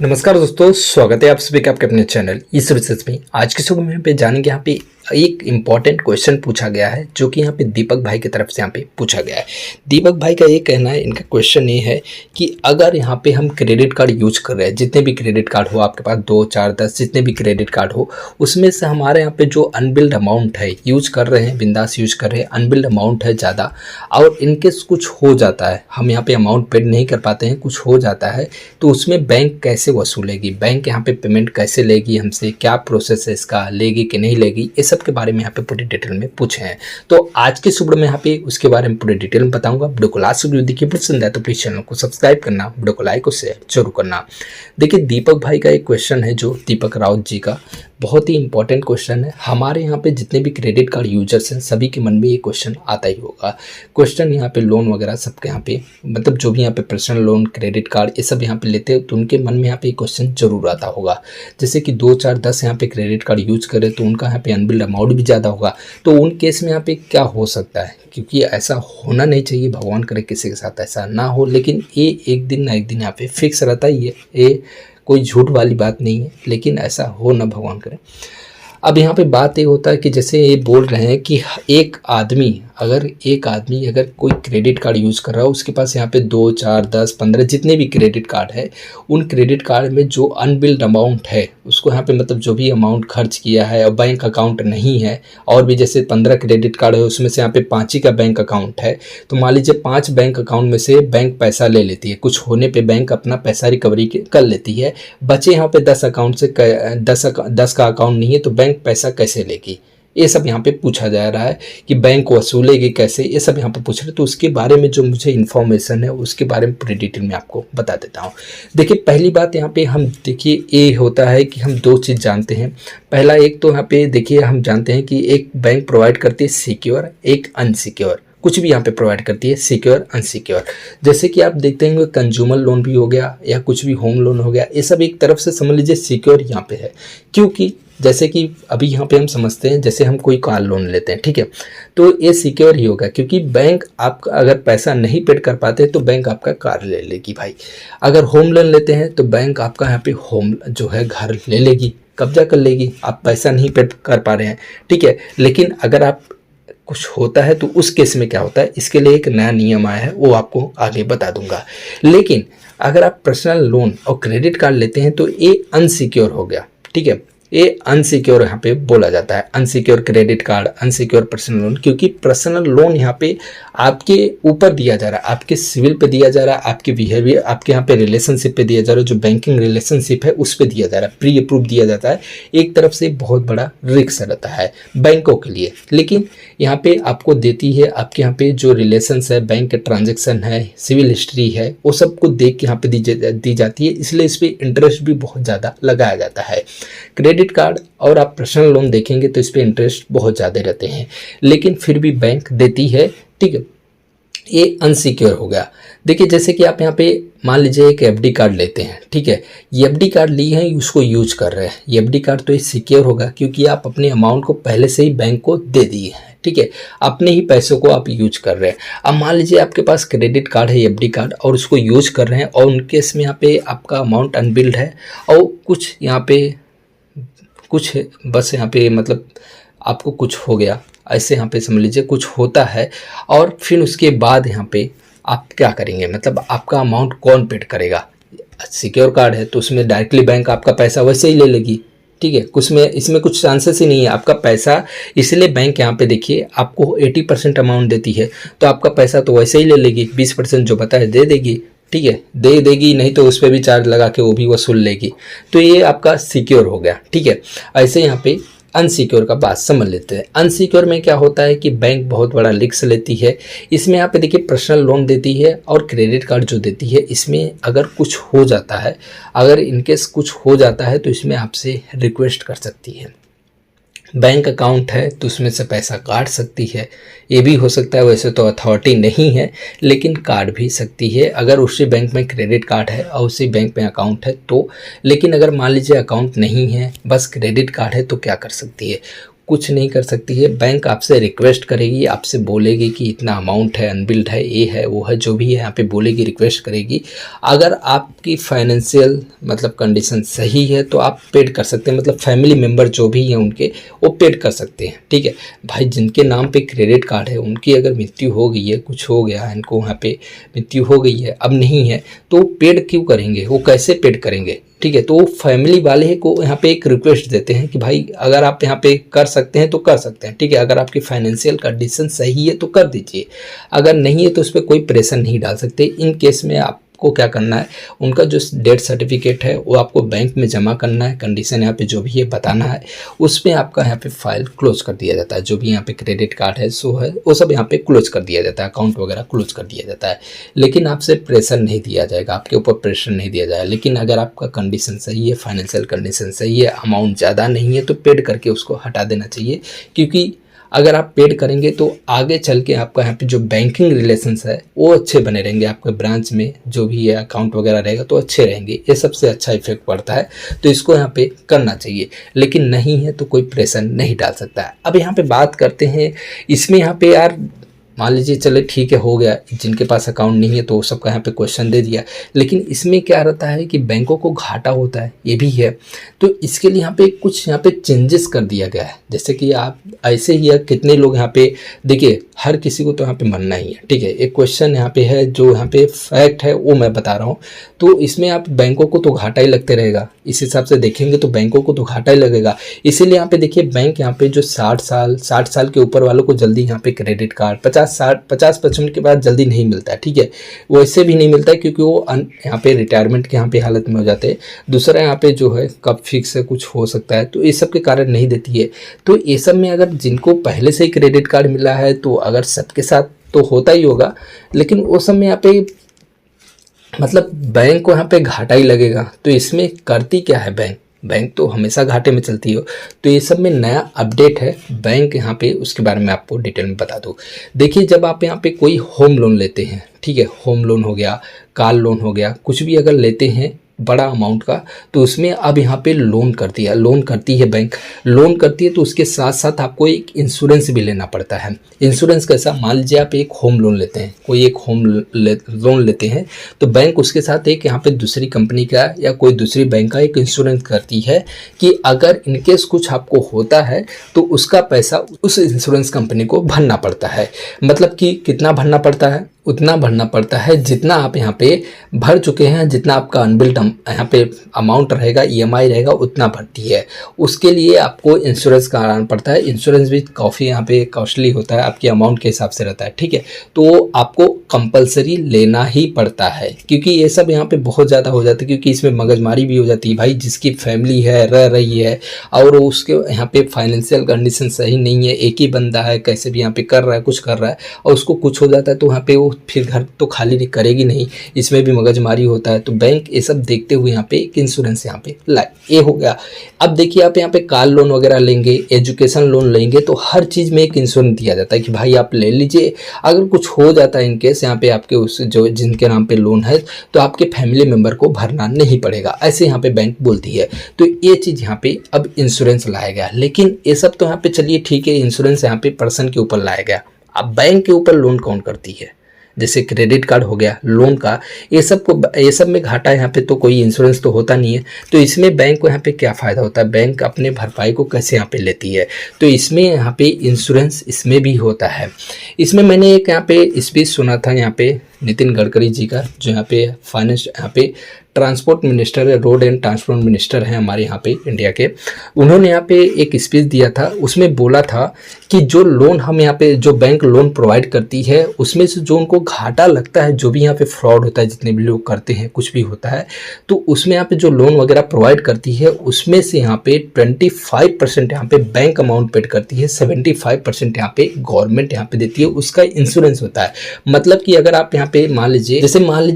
नमस्कार दोस्तों, स्वागत है आप सभी का आपके अपने चैनल इस रिसर्च में। आज के वीडियो में यहाँ पे जानेंगे, यहाँ पे एक इम्पॉर्टेंट क्वेश्चन पूछा गया है जो कि यहाँ पे दीपक भाई की तरफ से यहाँ पे पूछा गया है। दीपक भाई का ये कहना है, इनका क्वेश्चन ये है कि अगर यहाँ पे हम क्रेडिट कार्ड यूज कर रहे हैं, जितने भी क्रेडिट कार्ड हो आपके पास 2, 4, 10 जितने भी क्रेडिट कार्ड हो, उसमें से हमारे यहाँ पे जो अनबिल्ड अमाउंट है यूज कर रहे हैं, बिंदास यूज कर रहे हैं, अनबिल्ड अमाउंट है ज़्यादा, और इनकेस कुछ हो जाता है, हम यहाँ पे अमाउंट पेड नहीं कर पाते हैं, कुछ हो जाता है, तो उसमें बैंक कैसे वसूलेगी, बैंक यहाँ पे पेमेंट कैसे लेगी हमसे, क्या प्रोसेस है इसका, लेगी कि नहीं लेगी, ये सब के बारे में यहाँ पे पूरी डिटेल में पूछे हैं। तो आज के वीडियो में यहाँ पे उसके बारे में पूरी डिटेल में बताऊंगा। वीडियो को लास्ट वीडियो देखिए, पसंद है तो प्लीज चैनल को सब्सक्राइब करना, वीडियो को लाइक और शेयर जरूर करना। देखिए, दीपक भाई का एक क्वेश्चन है, जो दीपक राउत जी का बहुत ही इंपॉर्टेंट क्वेश्चन है। हमारे यहाँ पे जितने भी क्रेडिट कार्ड यूजर्स हैं, सभी के मन में ये क्वेश्चन आता ही होगा। क्वेश्चन यहाँ पे लोन वगैरह सबके यहाँ पे, मतलब जो भी यहाँ पे पर्सनल लोन, क्रेडिट कार्ड, ये सब यहाँ पे लेते हैं, तो उनके मन में यहाँ पे क्वेश्चन जरूर आता होगा। जैसे कि 2, 4, 10 यहाँ पे क्रेडिट कार्ड यूज करें तो उनका यहाँ पे अनबिल्ड अमाउंट भी ज़्यादा होगा। तो उन केस में यहाँ पे क्या हो सकता है, क्योंकि ऐसा होना नहीं चाहिए, भगवान करे किसी के साथ ऐसा ना हो, लेकिन ये एक दिन ना एक दिन यहाँ पे फिक्स रहता ही है। ये कोई झूठ वाली बात नहीं है, लेकिन ऐसा हो ना, भगवान करे। अब यहाँ पे बात ये होता है कि जैसे ये बोल रहे हैं कि एक आदमी अगर कोई क्रेडिट कार्ड यूज़ कर रहा है, उसके पास यहाँ पे 2, 4, 10, 15 जितने भी क्रेडिट कार्ड है, उन क्रेडिट कार्ड में जो अनबिल्ड अमाउंट है उसको यहाँ पे, मतलब जो भी अमाउंट खर्च किया है और बैंक अकाउंट नहीं है, और भी जैसे 15 क्रेडिट कार्ड है उसमें से यहाँ पे 5 ही का बैंक अकाउंट है, तो मान लीजिए 5 बैंक अकाउंट में से बैंक पैसा ले लेती है, कुछ होने पर बैंक अपना पैसा रिकवरी कर लेती है, बचे यहाँ पे 10 अकाउंट से 10 का अकाउंट नहीं है, तो बैंक पैसा कैसे लेगी, ये सब यहाँ पे पूछा जा रहा है कि बैंक वसूलेगी कैसे, ये सब यहाँ पे पूछ रहे। तो उसके बारे में जो मुझे इन्फॉर्मेशन है उसके बारे में पूरी डिटेल में आपको बता देता हूँ। देखिए, पहली बात यहाँ पे हम देखिए ये होता है कि हम 2 चीज़ जानते हैं। पहला, एक तो यहाँ पे देखिए हम जानते हैं कि एक बैंक प्रोवाइड करती है सिक्योर, एक अनसिक्योर, कुछ भी यहाँ पे प्रोवाइड करती है, सिक्योर, अनसिक्योर। जैसे कि आप देखते हैं कंज्यूमर लोन भी हो गया या कुछ भी होम लोन हो गया, ये सब एक तरफ से समझ लीजिए सिक्योर यहाँ पे है। क्योंकि जैसे कि अभी यहाँ पे हम समझते हैं, जैसे हम कोई कार लोन लेते हैं, ठीक है, तो ये सिक्योर ही होगा, क्योंकि बैंक आपका अगर पैसा नहीं पेड कर पाते तो बैंक आपका कार ले लेगी भाई। अगर होम लोन लेते हैं तो बैंक आपका यहाँ पे होम जो है घर ले लेगी, कब्जा कर लेगी, आप पैसा नहीं पेड कर पा रहे हैं, ठीक है। लेकिन अगर आप कुछ होता है तो उस केस में क्या होता है, इसके लिए एक नया नियम आया है, वो आपको आगे बता दूंगा। लेकिन अगर आप पर्सनल लोन और क्रेडिट कार्ड लेते हैं तो ये अनसिक्योर हो गया, ठीक है। ये अनसिक्योर यहाँ पे बोला जाता है, unsecure credit card, unsecure personal loan, क्योंकि पर्सनल लोन यहाँ पे आपके ऊपर दिया जा रहा है, आपके सिविल पे दिया जा रहा है, आपके बिहेवियर, आपके यहाँ पे रिलेशनशिप पे दिया जा रहा है, जो बैंकिंग रिलेशनशिप है उस पे दिया जा रहा है, प्री अप्रूव दिया जाता है। एक तरफ से बहुत बड़ा रिस्क रहता है बैंकों के लिए, लेकिन यहाँ पे आपको देती है, आपके यहाँ पे जो रिलेशंस है, बैंक के ट्रांजेक्शन है, सिविल हिस्ट्री है, वो सब को देख के यहाँ पे दी जाती है, इसलिए इस पर इंटरेस्ट भी बहुत ज़्यादा लगाया जाता है। क्रेडिट कार्ड और आप पर्सनल लोन देखेंगे तो इस पे इंटरेस्ट बहुत ज़्यादा रहते हैं, लेकिन फिर भी बैंक देती है, ठीक है। ये अनसिक्योर हो गया। देखिए, जैसे कि आप यहाँ पे मान लीजिए एक एफडी कार्ड लेते हैं, ठीक है, ये एफडी कार्ड ली है, उसको यूज कर रहे हैं, ये एफडी कार्ड तो ये सिक्योर होगा, क्योंकि आप अपने अमाउंट को पहले से ही बैंक को दे दिए हैं, ठीक है, अपने ही पैसों को आप यूज कर रहे हैं। अब मान लीजिए आपके पास क्रेडिट कार्ड है, एफडी कार्ड, और उसको यूज कर रहे हैं, और उनके इसमें यहाँ पे आपका अमाउंट अनबिल्ड है, और कुछ यहाँ पे कुछ बस यहाँ पे मतलब आपको कुछ हो गया, ऐसे यहाँ पे समझ लीजिए कुछ होता है, और फिर उसके बाद यहाँ पे आप क्या करेंगे, मतलब आपका अमाउंट कौन पेड करेगा। सिक्योर कार्ड है तो उसमें डायरेक्टली बैंक आपका पैसा वैसे ही ले लेगी, ठीक है, कुछ में इसमें कुछ चांसेस ही नहीं है आपका पैसा, इसलिए बैंक यहाँ पे देखिए आपको 80% अमाउंट देती है, तो आपका पैसा तो वैसे ही ले लेगी, 20% जो बताए दे देगी, ठीक है, दे देगी, नहीं तो उस पर भी चार्ज लगा के वो भी वसूल लेगी। तो ये आपका सिक्योर हो गया, ठीक है। ऐसे यहाँ पे अनसिक्योर का बात समझ लेते हैं। अनसिक्योर में क्या होता है कि बैंक बहुत बड़ा रिस्क लेती है। इसमें यहाँ पे देखिए पर्सनल लोन देती है और क्रेडिट कार्ड जो देती है, इसमें अगर कुछ हो जाता है, अगर इनकेस कुछ हो जाता है तो इसमें आपसे रिक्वेस्ट कर सकती है। बैंक अकाउंट है तो उसमें से पैसा काट सकती है, ये भी हो सकता है, वैसे तो अथॉरिटी नहीं है लेकिन काट भी सकती है अगर उसी बैंक में क्रेडिट कार्ड है और उसी बैंक में अकाउंट है तो। लेकिन अगर मान लीजिए अकाउंट नहीं है, बस क्रेडिट कार्ड है, तो क्या कर सकती है, कुछ नहीं कर सकती है। बैंक आपसे रिक्वेस्ट करेगी, आपसे बोलेगी कि इतना अमाउंट है, अनबिल्ड है, ये है वो है, जो भी है यहाँ पे बोलेगी, रिक्वेस्ट करेगी। अगर आपकी फाइनेंशियल मतलब कंडीशन सही है तो आप पेड कर सकते हैं, मतलब फैमिली मेम्बर जो भी हैं उनके वो पेड कर सकते हैं, ठीक है भाई। जिनके नाम पे क्रेडिट कार्ड है उनकी अगर मृत्यु हो गई है, कुछ हो गया, इनको वहाँ पे मृत्यु हो गई है, अब नहीं है, तो पेड क्यों करेंगे, वो कैसे पेड करेंगे, ठीक है। तो फैमिली वाले को यहाँ पे एक रिक्वेस्ट देते हैं कि भाई अगर आप यहाँ पे कर सकते हैं तो कर सकते हैं, ठीक है। अगर आपकी फाइनेंशियल कंडीशन सही है तो कर दीजिए, अगर नहीं है तो उस पर कोई प्रेशर नहीं डाल सकते। इन केस में आपको क्या करना है, उनका जो डेथ सर्टिफिकेट है वो आपको बैंक में जमा करना है, कंडीशन यहाँ पे जो भी है बताना है, उसमें आपका यहाँ पे फाइल क्लोज कर दिया जाता है। जो भी यहाँ पे क्रेडिट कार्ड है सो है वो सब यहाँ पे क्लोज कर दिया जाता है, अकाउंट वगैरह क्लोज कर दिया जाता है। लेकिन आपसे प्रेशर नहीं दिया जाएगा, आपके ऊपर प्रेशर नहीं दिया जाएगा। लेकिन अगर आपका कंडीशन सही है, फाइनेंशियल कंडीशन सही है, अमाउंट ज़्यादा नहीं है, तो पेड करके उसको हटा देना चाहिए। क्योंकि अगर आप पेड करेंगे तो आगे चल के आपका यहाँ पे जो बैंकिंग रिलेशंस है वो अच्छे बने रहेंगे, आपके ब्रांच में जो भी है अकाउंट वगैरह रहेगा तो अच्छे रहेंगे, ये सबसे अच्छा इफेक्ट पड़ता है। तो इसको यहाँ पे करना चाहिए, लेकिन नहीं है तो कोई प्रेशर नहीं डाल सकता है। अब यहाँ पे बात करते हैं इसमें, यहाँ पे यार मान लीजिए चले ठीक है हो गया, जिनके पास अकाउंट नहीं है तो वो सबका यहाँ पे क्वेश्चन दे दिया, लेकिन इसमें क्या रहता है कि बैंकों को घाटा होता है, ये भी है। तो इसके लिए यहाँ पे कुछ यहाँ पे चेंजेस कर दिया गया है, जैसे कि आप ऐसे ही कितने लोग यहाँ पे देखिए, हर किसी को तो यहाँ पे मरना ही है, ठीक है। एक क्वेश्चन यहाँ पे है जो यहाँ पे फैक्ट है वो मैं बता रहा हूँ। तो इसमें आप बैंकों को तो घाटा ही लगते रहेगा, इस हिसाब से देखेंगे तो बैंकों को तो घाटा ही लगेगा। इसीलिए यहाँ पे देखिए बैंक यहाँ पे जो 60 साल के ऊपर वालों को जल्दी यहाँ पे क्रेडिट कार्ड 50-55 के बाद जल्दी नहीं मिलता है, ठीक है। वैसे भी नहीं मिलता है क्योंकि वो यहाँ पे रिटायरमेंट के यहाँ पे हालत में हो जाते हैं। दूसरा यहाँ पे जो है कब फिक्स है कुछ हो सकता है, तो ये सब के कारण नहीं देती है। तो ये सब में अगर जिनको पहले से ही क्रेडिट कार्ड मिला है तो अगर सबके साथ तो होता ही होगा, लेकिन वो सब में यहाँ पे मतलब बैंक को यहाँ पे घाटा ही लगेगा। तो इसमें करती क्या है बैंक तो हमेशा घाटे में चलती हो। तो ये सब में नया अपडेट है बैंक यहाँ पे, उसके बारे में आपको डिटेल में बता दूँ। देखिए जब आप यहाँ पे कोई होम लोन लेते हैं, ठीक है, होम लोन हो गया, कार लोन हो गया, कुछ भी अगर लेते हैं बड़ा अमाउंट का, तो उसमें अब यहाँ पे लोन करती है बैंक, लोन करती है तो उसके साथ साथ आपको एक इंश्योरेंस भी लेना पड़ता है। इंश्योरेंस कैसा, मान लीजिए आप एक होम लोन लेते हैं, कोई एक होम लोन लेते हैं, तो बैंक उसके साथ एक यहाँ पे दूसरी कंपनी का या कोई दूसरी बैंक का एक इंश्योरेंस करती है कि अगर इनकेस कुछ आपको होता है तो उसका पैसा उस इंश्योरेंस कंपनी को भरना पड़ता है। मतलब कि कितना भरना पड़ता है, उतना भरना पड़ता है जितना आप यहाँ पे भर चुके हैं, जितना आपका अनबिल्ड यहाँ पे अमाउंट रहेगा, ईएमआई रहेगा, उतना भरती है। उसके लिए आपको इंश्योरेंस कराना पड़ता है। इंश्योरेंस भी काफ़ी यहाँ पे कॉस्टली होता है, आपके अमाउंट के हिसाब से रहता है, ठीक है। तो आपको कंपलसरी लेना ही पड़ता है, क्योंकि ये सब यहाँ पे बहुत ज़्यादा हो जाता है, क्योंकि इसमें मगजमारी भी हो जाती है। भाई जिसकी फैमिली है, रह रही है और उसके यहाँ पे फाइनेंशियल कंडीशन सही नहीं है, एक ही बंदा है, कैसे भी यहाँ पे कर रहा है, कुछ कर रहा है, और उसको कुछ हो जाता है तो यहाँ पे वो फिर घर तो खाली नहीं करेगी नहीं, इसमें भी मगजमारी होता है। तो बैंक ये सब देखते हुए यहाँ पे एक इंश्योरेंस यहाँ पे लाए, ये हो गया। अब देखिए आप यहाँ पे कार लोन वगैरह लेंगे, एजुकेशन लोन लेंगे, तो हर चीज़ में एक इंश्योरेंस दिया जाता है कि भाई आप ले लीजिए, अगर कुछ हो जाता है इनकेस यहाँ पे आपके उस जो जिनके नाम पे लोन है तो आपके फैमिली मेम्बर को भरना नहीं पड़ेगा, ऐसे यहाँ पे बैंक बोलती है। तो ये चीज़ यहाँ पे अब इंश्योरेंस लाया गया। लेकिन ये सब तो यहाँ पे चलिए ठीक है, इंश्योरेंस यहाँ पे पर्सन के ऊपर लाया गया। अब बैंक के ऊपर लोन कौन करती है, जैसे क्रेडिट कार्ड हो गया, लोन का, ये सब में घाटा यहाँ पे तो कोई इंश्योरेंस तो होता नहीं है। तो इसमें बैंक को यहाँ पे क्या फ़ायदा होता है, बैंक अपने भरपाई को कैसे यहाँ पे लेती है, तो इसमें यहाँ पे इंश्योरेंस इसमें भी होता है। इसमें मैंने एक यहाँ पे स्पीच सुना था यहाँ पे नितिन गडकरी जी का, जो यहाँ पे फाइनेंस यहाँ पे ट्रांसपोर्ट मिनिस्टर है, रोड एंड ट्रांसपोर्ट मिनिस्टर हैं हमारे यहाँ पे इंडिया के। उन्होंने यहाँ पे एक स्पीच दिया था, उसमें बोला था कि जो लोन हम यहाँ पे जो बैंक लोन प्रोवाइड करती है उसमें से जो उनको घाटा लगता है, जो भी यहाँ पे फ्रॉड होता है, जितने भी लोग करते हैं, कुछ भी होता है, तो उसमें यहाँ पे जो लोन वगैरह प्रोवाइड करती है उसमें से यहाँ पे 25% यहाँ पे बैंक अमाउंट पेड करती है, 75% यहाँ पे गवर्नमेंट यहाँ पे देती है, उसका इंश्योरेंस होता है। मतलब कि अगर आप यहाँ पे मान लीजिए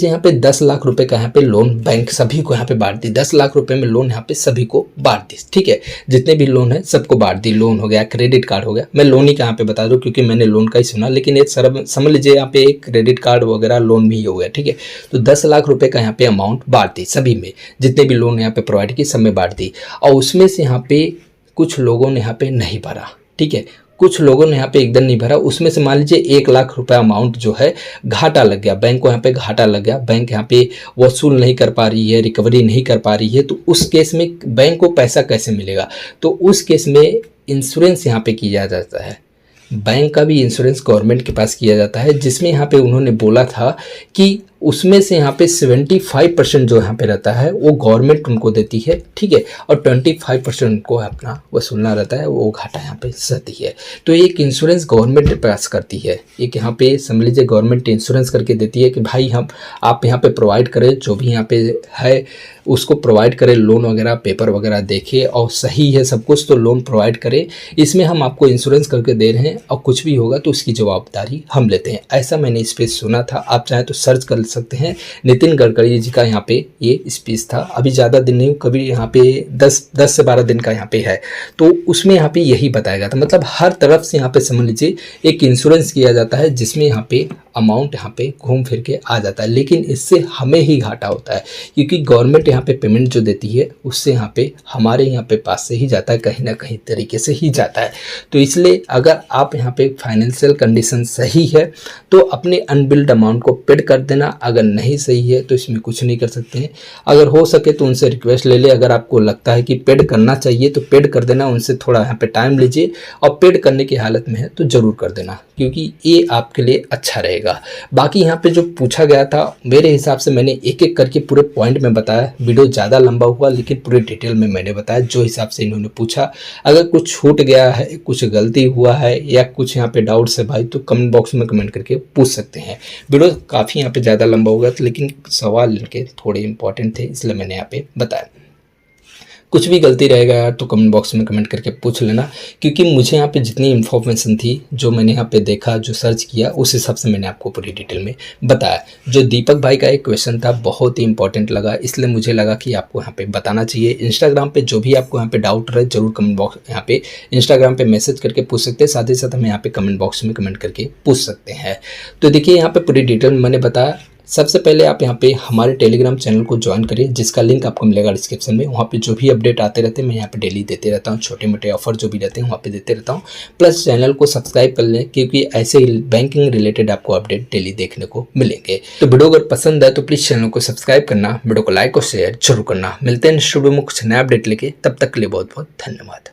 यहाँ पे 10 लाख रुपए का यहाँ पे लोन बैंक सभी को यहाँ पे बांट दी, 10 लाख रुपए में लोन यहाँ पे सभी को बांट दी, ठीक है, जितने भी लोन है सबको बांट दी। लोन हो गया, क्रेडिट कार्ड हो गया, मैं लोन ही यहाँ पे बता दूं क्योंकि मैंने लोन का ही सुना, लेकिन एक समझ लीजिए यहाँ पे एक क्रेडिट कार्ड वगैरह लोन भी हो गया, ठीक है। तो 10 लाख रुपए का यहाँ पे अमाउंट बांट दी सभी में, जितने भी लोन यहाँ पे प्रोवाइड की सब में बांट दी, और उसमें से यहाँ पे कुछ लोगों ने यहाँ पे नहीं भरा, ठीक है। कुछ लोगों ने यहाँ पे एकदम नहीं भरा, उसमें से मान लीजिए 1 लाख रुपए अमाउंट जो है घाटा लग गया, बैंक को यहाँ पे घाटा लग गया, बैंक यहाँ पे वसूल नहीं कर पा रही है, रिकवरी नहीं कर पा रही है, तो उस केस में बैंक को पैसा कैसे मिलेगा? तो उस केस में इंश्योरेंस यहाँ पे किया जाता है। बैंक का भी इंश्योरेंस गवर्नमेंट के पास किया जाता है, जिसमें यहाँ पे उन्होंने बोला था कि उसमें से यहाँ पे 75% जो यहाँ पे रहता है वो गवर्नमेंट उनको देती है, ठीक है, और 25% उनको अपना वसूलना रहता है, वो घाटा यहाँ पे सहती है। तो एक इंश्योरेंस गवर्नमेंट पास करती है, एक यहाँ पे समझ लीजिए गवर्नमेंट इंश्योरेंस करके देती है कि भाई हम आप यहाँ पे प्रोवाइड करें, जो भी यहाँ पे है उसको प्रोवाइड करें, लोन वगैरह पेपर वगैरह देखे और सही है सब कुछ तो लोन प्रोवाइड करें, इसमें हम आपको इंश्योरेंस करके दे रहे हैं और कुछ भी होगा तो उसकी जवाबदारी हम लेते हैं। ऐसा मैंने इस पे सुना था, आप चाहें तो सर्च कर सकते हैं। नितिन गडकरी जी का यहाँ पे ये स्पीच था, अभी ज़्यादा दिन नहीं, कभी यहाँ पे 10 से 12 दिन का यहाँ पे है, तो उसमें यहाँ पे यही बताया गया था। मतलब हर तरफ से यहाँ पे समझ लीजिए एक इंश्योरेंस किया जाता है, जिसमें यहाँ पे अमाउंट यहाँ पे घूम फिर के आ जाता है, लेकिन इससे हमें ही घाटा होता है, क्योंकि गवर्नमेंट यहाँ पे पेमेंट जो देती है उससे यहाँ पे हमारे यहाँ पे पास से ही जाता है, कहीं ना कहीं तरीके से ही जाता है। तो इसलिए अगर आप यहाँ पे फाइनेंशियल कंडीशन सही है तो अपने अनबिल्ड अमाउंट को पेड कर देना, अगर नहीं सही है तो इसमें कुछ नहीं कर सकते हैं। अगर हो सके तो उनसे रिक्वेस्ट ले ले, अगर आपको लगता है कि पेड करना चाहिए तो पेड कर देना, उनसे थोड़ा यहाँ पे टाइम लीजिए और पेड करने की हालत में है तो ज़रूर कर देना, क्योंकि ये आपके लिए अच्छा रहेगा। बाकी यहाँ पे जो पूछा गया था मेरे हिसाब से मैंने एक एक करके पूरे पॉइंट में बताया, वीडियो ज़्यादा लंबा हुआ लेकिन पूरे डिटेल में मैंने बताया जो हिसाब से इन्होंने पूछा। अगर कुछ छूट गया है, कुछ गलती हुआ है या कुछ यहाँ पे डाउट्स है भाई, तो कमेंट बॉक्स में कमेंट करके पूछ सकते हैं। वीडियो काफ़ी यहाँ पे ज़्यादा लंबा हो गया था, लेकिन सवाल इनके थोड़े इंपॉर्टेंट थे इसलिए मैंने यहाँ पे बताया। कुछ भी गलती रहेगा यार तो कमेंट बॉक्स में कमेंट करके पूछ लेना, क्योंकि मुझे यहाँ पे जितनी इन्फॉर्मेशन थी जो मैंने यहाँ पे देखा, जो सर्च किया, उस हिसाब से मैंने आपको पूरी डिटेल में बताया। जो दीपक भाई का एक क्वेश्चन था बहुत ही इंपॉर्टेंट लगा, इसलिए मुझे लगा कि आपको यहाँ पे बताना चाहिए। इंस्टाग्राम पे जो भी आपको यहाँ पे डाउट रहे जरूर कमेंट बॉक्स यहाँ पे इंस्टाग्राम पे मैसेज करके पूछ सकते हैं, साथ ही साथ हमें यहाँ पे कमेंट बॉक्स में कमेंट करके पूछ सकते हैं। तो देखिए यहाँ पे पूरी डिटेल मैंने बताया। सबसे पहले आप यहाँ पे हमारे टेलीग्राम चैनल को ज्वाइन करिए, जिसका लिंक आपको मिलेगा डिस्क्रिप्शन में। वहाँ पे जो भी अपडेट आते रहते हैं मैं यहाँ पे डेली देते रहता हूँ, छोटे मोटे ऑफर जो भी रहते हैं वहाँ पे देते रहता हूँ। प्लस चैनल को सब्सक्राइब कर लें, क्योंकि ऐसे ही बैंकिंग रिलेटेड आपको अपडेट डेली देखने को मिलेंगे। तो वीडियो अगर पसंद है तो प्लीज़ चैनल को सब्सक्राइब करना, वीडियो को लाइक और शेयर जरूर करना। मिलते हैं नेक्स्ट वीडियो में कुछ नया अपडेट लेके, तब तक के लिए बहुत बहुत धन्यवाद।